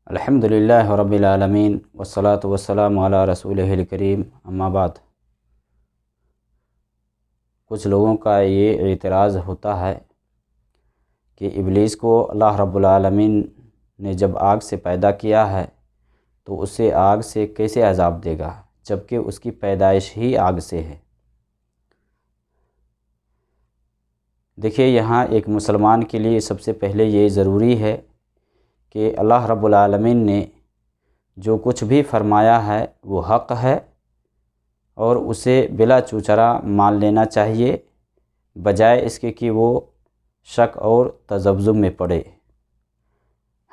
الحمدللہ رب العالمین والصلاة والسلام علی رسولہ الکریم، اما بعد۔ کچھ لوگوں کا یہ اعتراض ہوتا ہے کہ ابلیس کو اللہ رب العالمین نے جب آگ سے پیدا کیا ہے تو اسے آگ سے کیسے عذاب دے گا جبکہ اس کی پیدائش ہی آگ سے ہے۔ دیکھیے، یہاں ایک مسلمان کے لیے سب سے پہلے یہ ضروری ہے کہ اللہ رب العالمین نے جو کچھ بھی فرمایا ہے وہ حق ہے اور اسے بلا چوچرا مان لینا چاہیے، بجائے اس کے کہ وہ شک اور تذبذب میں پڑے۔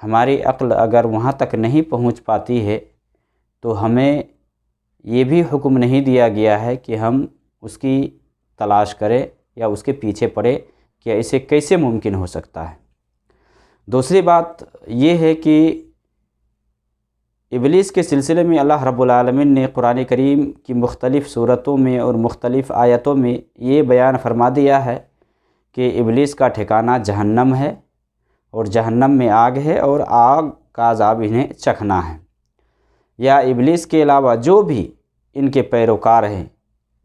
ہماری عقل اگر وہاں تک نہیں پہنچ پاتی ہے تو ہمیں یہ بھی حکم نہیں دیا گیا ہے کہ ہم اس کی تلاش کریں یا اس کے پیچھے پڑے کہ اسے کیسے ممکن ہو سکتا ہے۔ دوسری بات یہ ہے کہ ابلیس کے سلسلے میں اللہ رب العالمین نے قرآن کریم کی مختلف صورتوں میں اور مختلف آیتوں میں یہ بیان فرما دیا ہے کہ ابلیس کا ٹھکانہ جہنم ہے اور جہنم میں آگ ہے اور آگ کا عذاب انہیں چکھنا ہے۔ یا ابلیس کے علاوہ جو بھی ان کے پیروکار ہیں،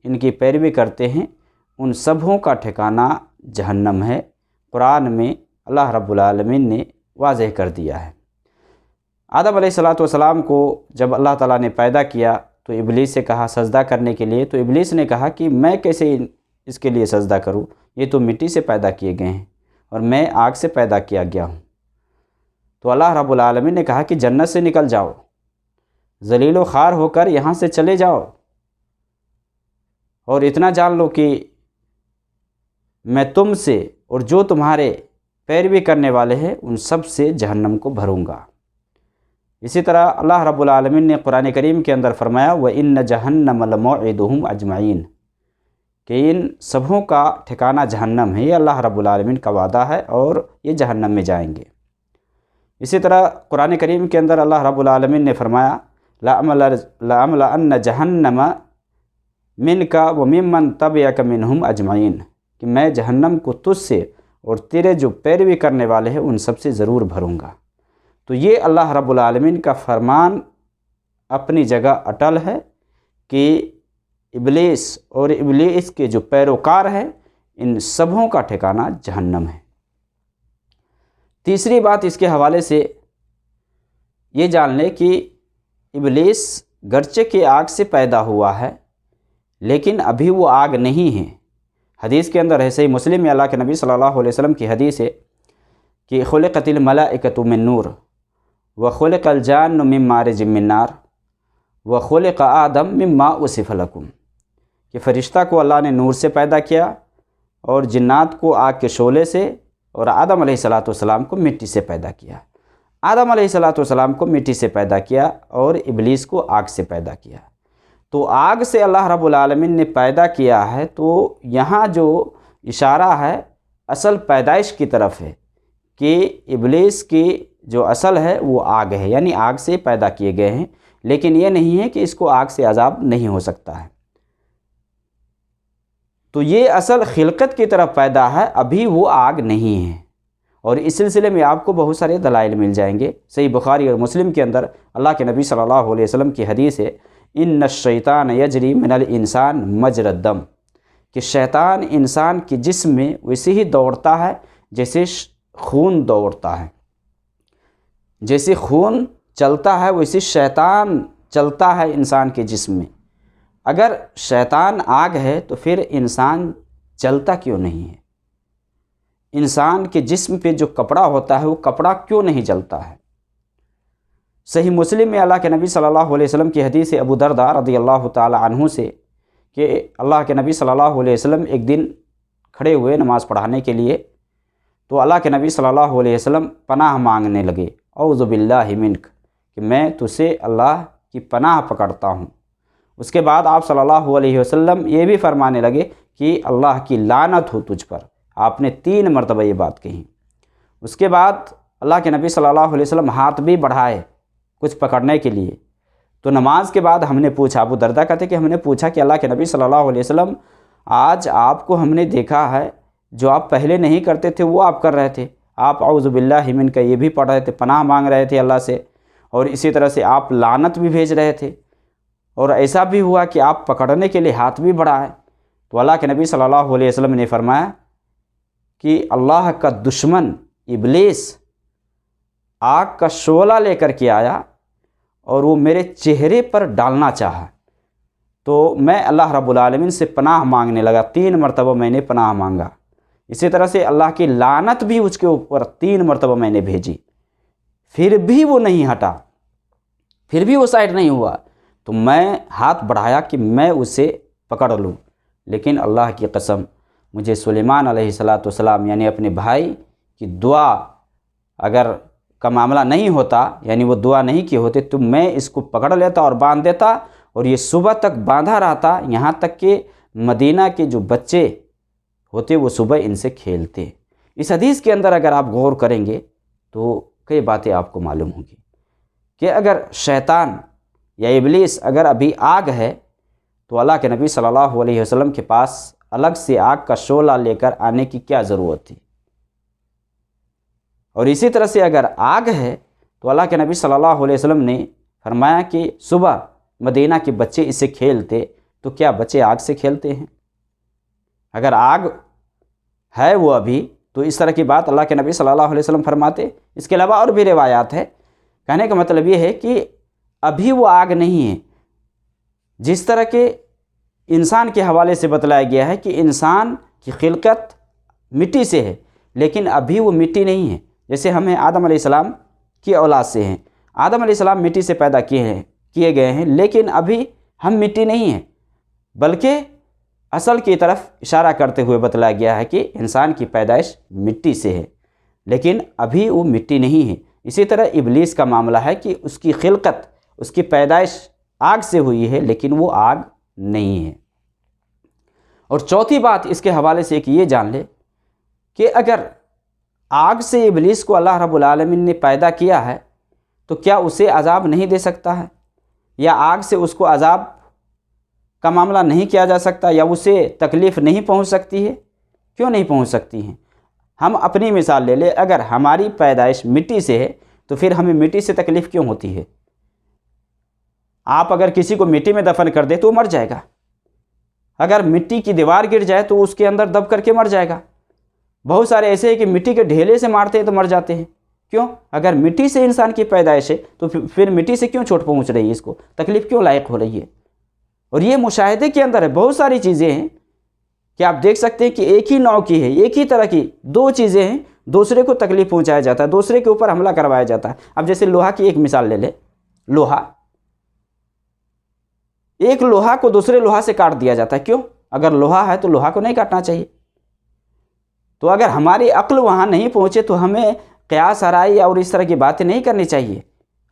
ان کی پیروی کرتے ہیں، ان سبھوں کا ٹھکانہ جہنم ہے۔ قرآن میں اللہ رب العالمین نے واضح کر دیا ہے۔ آدم علیہ السلام کو جب اللہ تعالیٰ نے پیدا کیا تو ابلیس سے کہا سجدہ کرنے کے لیے، تو ابلیس نے کہا کہ میں کیسے اس کے لیے سجدہ کروں، یہ تو مٹی سے پیدا کیے گئے ہیں اور میں آگ سے پیدا کیا گیا ہوں۔ تو اللہ رب العالمین نے کہا کہ جنت سے نکل جاؤ، ذلیل و خوار ہو کر یہاں سے چلے جاؤ، اور اتنا جان لو کہ میں تم سے اور جو تمہارے پیروی کرنے والے ہیں ان سب سے جہنم کو بھروں گا۔ اسی طرح اللہ رب العالمین نے قرآن کریم کے اندر فرمایا وَإِنَّ جَهَنَّمَ لَمَوْعِدُهُمْ أَجْمَعِينَ، کہ ان سبھوں کا ٹھکانہ جہنم ہے، یہ اللہ رب العالمین کا وعدہ ہے اور یہ جہنم میں جائیں گے۔ اسی طرح قرآن کریم کے اندر اللہ رب العالمین نے فرمایا لَأَمْلَأَنَّ جَهَنَّمَ مِنْكَ وَمِمَّنْ تَبِعَكَ مِنْهُمْ أَجْمَعِينَ، کہ میں جہنم کو تجھ سے اور تیرے جو پیروی کرنے والے ہیں ان سب سے ضرور بھروں گا۔ تو یہ اللہ رب العالمین کا فرمان اپنی جگہ اٹل ہے کہ ابلیس اور ابلیس کے جو پیروکار ہیں ان سبھوں کا ٹھکانہ جہنم ہے۔ تیسری بات اس کے حوالے سے یہ جان لیں کہ ابلیس گرچہ کہ آگ سے پیدا ہوا ہے لیکن ابھی وہ آگ نہیں ہے۔ حدیث کے اندر ہے، صحیح مسلم میں اللہ کے نبی صلی اللہ علیہ وسلم کی حدیث ہے کہ خلقت الملائکۃ من نور وخلق الجان من مارج من نار وخلق آدم مما وصف لکم، کہ فرشتہ کو اللہ نے نور سے پیدا کیا اور جنات کو آگ کے شعلے سے، اور آدم علیہ السلام کو مٹی سے پیدا کیا۔ آدم علیہ السلام کو مٹی سے پیدا کیا اور ابلیس کو آگ سے پیدا کیا۔ تو آگ سے اللہ رب العالمین نے پیدا کیا ہے، تو یہاں جو اشارہ ہے اصل پیدائش کی طرف ہے کہ ابلیس کی جو اصل ہے وہ آگ ہے، یعنی آگ سے پیدا کیے گئے ہیں، لیکن یہ نہیں ہے کہ اس کو آگ سے عذاب نہیں ہو سکتا ہے۔ تو یہ اصل خلقت کی طرف پیدا ہے، ابھی وہ آگ نہیں ہے۔ اور اس سلسلے میں آپ کو بہت سارے دلائل مل جائیں گے۔ صحیح بخاری اور مسلم کے اندر اللہ کے نبی صلی اللہ علیہ وسلم کی حدیث ہے ان الشیطان یجری من الانسان مجری الدم، کہ شیطان انسان کے جسم میں ویسے ہی دوڑتا ہے جیسے خون دوڑتا ہے، جیسے خون چلتا ہے ویسے شیطان چلتا ہے انسان کے جسم میں۔ اگر شیطان آگ ہے تو پھر انسان چلتا کیوں نہیں ہے؟ انسان کے جسم پہ جو کپڑا ہوتا ہے وہ کپڑا کیوں نہیں جلتا ہے؟ صحیح مسلم میں اللہ کے نبی صلی اللہ علیہ وسلم کی حدیث ابو درداء رضی اللہ تعالی عنہ سے کہ اللہ کے نبی صلی اللہ علیہ وسلم ایک دن کھڑے ہوئے نماز پڑھانے کے لیے، تو اللہ کے نبی صلی اللہ علیہ وسلم پناہ مانگنے لگے، اعوذ باللہ منک، کہ میں تجھ سے اللہ کی پناہ پکڑتا ہوں۔ اس کے بعد آپ صلی اللہ علیہ وسلم یہ بھی فرمانے لگے کہ اللہ کی لعنت ہو تجھ پر۔ آپ نے 3 مرتبہ یہ بات کہی۔ اس کے بعد اللہ کے نبی صلی اللہ علیہ وسلم ہاتھ بھی بڑھائے کچھ پکڑنے کے لیے۔ تو نماز کے بعد ہم نے پوچھا، ابو درداء کہتے کہ ہم نے پوچھا کہ اللہ کے نبی صلی اللہ علیہ وسلم آج آپ کو ہم نے دیکھا ہے جو آپ پہلے نہیں کرتے تھے وہ آپ کر رہے تھے، آپ اعوذ باللہ من کا یہ بھی پڑھ رہے تھے، پناہ مانگ رہے تھے اللہ سے، اور اسی طرح سے آپ لعنت بھی بھیج رہے تھے، اور ایسا بھی ہوا کہ آپ پکڑنے کے لیے ہاتھ بھی بڑھائے، تو اللہ کے نبی صلی اللہ علیہ وسلم نے فرمایا کہ اللہ کا دشمن ابلیس آگ کا شعلہ لے کر کے آیا اور وہ میرے چہرے پر ڈالنا چاہا، تو میں اللہ رب العالمین سے پناہ مانگنے لگا، 3 مرتبہ میں نے پناہ مانگا۔ اسی طرح سے اللہ کی لعنت بھی اس کے اوپر 3 مرتبہ میں نے بھیجی، پھر بھی وہ نہیں ہٹا، پھر بھی وہ سائڈ نہیں ہوا، تو میں ہاتھ بڑھایا کہ میں اسے پکڑ لوں، لیکن اللہ کی قسم مجھے سلیمان علیہ السلام یعنی اپنے بھائی کی دعا اگر کا معاملہ نہیں ہوتا، یعنی وہ دعا نہیں کی ہوتے، تو میں اس کو پکڑ لیتا اور باندھ دیتا، اور یہ صبح تک باندھا رہتا، یہاں تک کہ مدینہ کے جو بچے ہوتے وہ صبح ان سے کھیلتے۔ اس حدیث کے اندر اگر آپ غور کریں گے تو کئی باتیں آپ کو معلوم ہوں گی کہ اگر شیطان یا ابلیس اگر ابھی آگ ہے تو اللہ کے نبی صلی اللہ علیہ وسلم کے پاس الگ سے آگ کا شعلہ لے کر آنے کی کیا ضرورت تھی؟ اور اسی طرح سے اگر آگ ہے تو اللہ کے نبی صلی اللہ علیہ وسلم نے فرمایا کہ صبح مدینہ کے بچے اسے کھیلتے، تو کیا بچے آگ سے کھیلتے ہیں؟ اگر آگ ہے وہ ابھی، تو اس طرح کی بات اللہ کے نبی صلی اللہ علیہ وسلم فرماتے۔ اس کے علاوہ اور بھی روایات ہے، کہنے کا مطلب یہ ہے کہ ابھی وہ آگ نہیں ہے۔ جس طرح کے انسان کے حوالے سے بتلایا گیا ہے کہ انسان کی خلقت مٹی سے ہے، لیکن ابھی وہ مٹی نہیں ہے۔ جیسے ہم آدم علیہ السلام کی اولاد سے ہیں، آدم علیہ السلام مٹی سے پیدا کیے گئے ہیں، لیکن ابھی ہم مٹی نہیں ہیں، بلکہ اصل کی طرف اشارہ کرتے ہوئے بتلایا گیا ہے کہ انسان کی پیدائش مٹی سے ہے، لیکن ابھی وہ مٹی نہیں ہے۔ اسی طرح ابلیس کا معاملہ ہے کہ اس کی خلقت، اس کی پیدائش آگ سے ہوئی ہے، لیکن وہ آگ نہیں ہے۔ اور چوتھی بات اس کے حوالے سے ایک یہ جان لے کہ اگر آگ سے ابلیس کو اللہ رب العالمین نے پیدا کیا ہے تو کیا اسے عذاب نہیں دے سکتا ہے، یا آگ سے اس کو عذاب کا معاملہ نہیں کیا جا سکتا، یا اسے تکلیف نہیں پہنچ سکتی ہے؟ کیوں نہیں پہنچ سکتی ہیں؟ ہم اپنی مثال لے لیں، اگر ہماری پیدائش مٹی سے ہے تو پھر ہمیں مٹی سے تکلیف کیوں ہوتی ہے؟ آپ اگر کسی کو مٹی میں دفن کر دے تو وہ مر جائے گا، اگر مٹی کی دیوار گر جائے تو اس کے اندر دب کر کے مر جائے گا۔ بہت سارے ایسے ہیں کہ مٹی کے ڈھیلے سے مارتے ہیں تو مر جاتے ہیں۔ کیوں؟ اگر مٹی سے انسان کی پیدائش ہے تو پھر مٹی سے کیوں چوٹ پہنچ رہی ہے، اس کو تکلیف کیوں لاحق ہو رہی ہے؟ اور یہ مشاہدے کے اندر ہے، بہت ساری چیزیں ہیں کہ آپ دیکھ سکتے ہیں کہ ایک ہی نوع کی ہے، ایک ہی طرح کی 2 چیزیں ہیں، دوسرے کو تکلیف پہنچایا جاتا ہے، دوسرے کے اوپر حملہ کروایا جاتا ہے۔ اب جیسے لوہا کی ایک مثال لے لیں، لوہا، ایک لوہا کو دوسرے لوہا سے کاٹ دیا جاتا ہے، کیوں؟ اگر لوہا ہے تو لوہا کو نہیں کاٹنا چاہیے۔ تو اگر ہماری عقل وہاں نہیں پہنچے تو ہمیں قیاس آرائی اور اس طرح کی باتیں نہیں کرنی چاہیے۔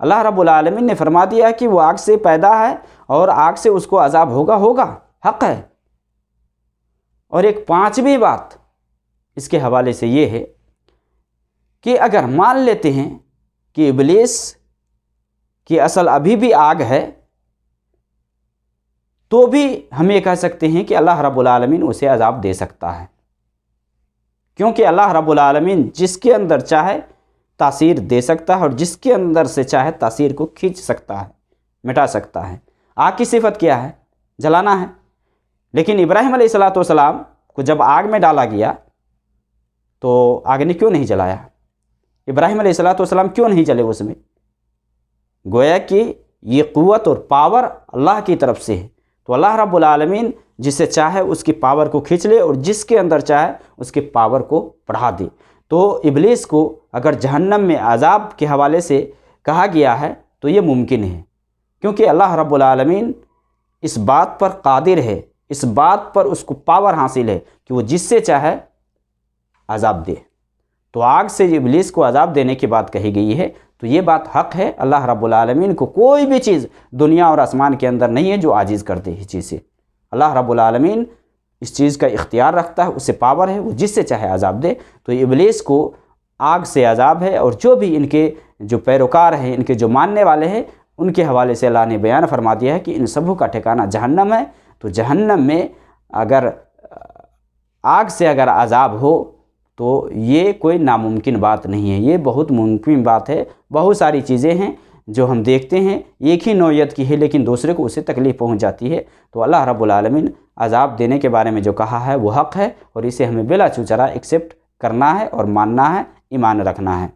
اللہ رب العالمین نے فرما دیا کہ وہ آگ سے پیدا ہے اور آگ سے اس کو عذاب ہوگا، حق ہے۔ اور ایک 5ویں بات اس کے حوالے سے یہ ہے کہ اگر مان لیتے ہیں کہ ابلیس کی اصل ابھی بھی آگ ہے، تو بھی ہم یہ کہہ سکتے ہیں کہ اللہ رب العالمین اسے عذاب دے سکتا ہے، کیونکہ اللہ رب العالمین جس کے اندر چاہے تاثیر دے سکتا ہے، اور جس کے اندر سے چاہے تاثیر کو کھینچ سکتا ہے، مٹا سکتا ہے۔ آگ کی صفت کیا ہے؟ جلانا ہے، لیکن ابراہیم علیہ السلام کو جب آگ میں ڈالا گیا تو آگ نے کیوں نہیں جلایا؟ ابراہیم علیہ السلام کیوں نہیں جلے اس میں؟ گویا کہ یہ قوت اور پاور اللہ کی طرف سے ہے، تو اللہ رب العالمین جسے چاہے اس کی پاور کو کھینچ لے، اور جس کے اندر چاہے اس کی پاور کو بڑھا دے۔ تو ابلیس کو اگر جہنم میں عذاب کے حوالے سے کہا گیا ہے تو یہ ممکن ہے، کیونکہ اللہ رب العالمین اس بات پر قادر ہے، اس بات پر اس کو پاور حاصل ہے کہ وہ جس سے چاہے عذاب دے۔ تو آگ سے ابلیس کو عذاب دینے کی بات کہی گئی ہے، تو یہ بات حق ہے۔ اللہ رب العالمین کو کوئی بھی چیز دنیا اور آسمان کے اندر نہیں ہے جو عاجز کر دے اس چیز سے۔ اللہ رب العالمین اس چیز کا اختیار رکھتا ہے، اسے پاور ہے، وہ جس سے چاہے عذاب دے۔ تو ابلیس کو آگ سے عذاب ہے، اور جو بھی ان کے جو پیروکار ہیں، ان کے جو ماننے والے ہیں، ان کے حوالے سے اللہ نے بیان فرما دیا ہے کہ ان سبوں کا ٹھکانہ جہنم ہے۔ تو جہنم میں اگر آگ سے اگر عذاب ہو تو یہ کوئی ناممکن بات نہیں ہے، یہ بہت ممکن بات ہے۔ بہت ساری چیزیں ہیں جو ہم دیکھتے ہیں ایک ہی نوعیت کی ہے لیکن دوسرے کو اسے تکلیف پہنچ جاتی ہے، تو اللہ رب العالمین عذاب دینے کے بارے میں جو کہا ہے وہ حق ہے، اور اسے ہمیں بلا چوچرا ایکسیپٹ کرنا ہے اور ماننا ہے، ایمان رکھنا ہے۔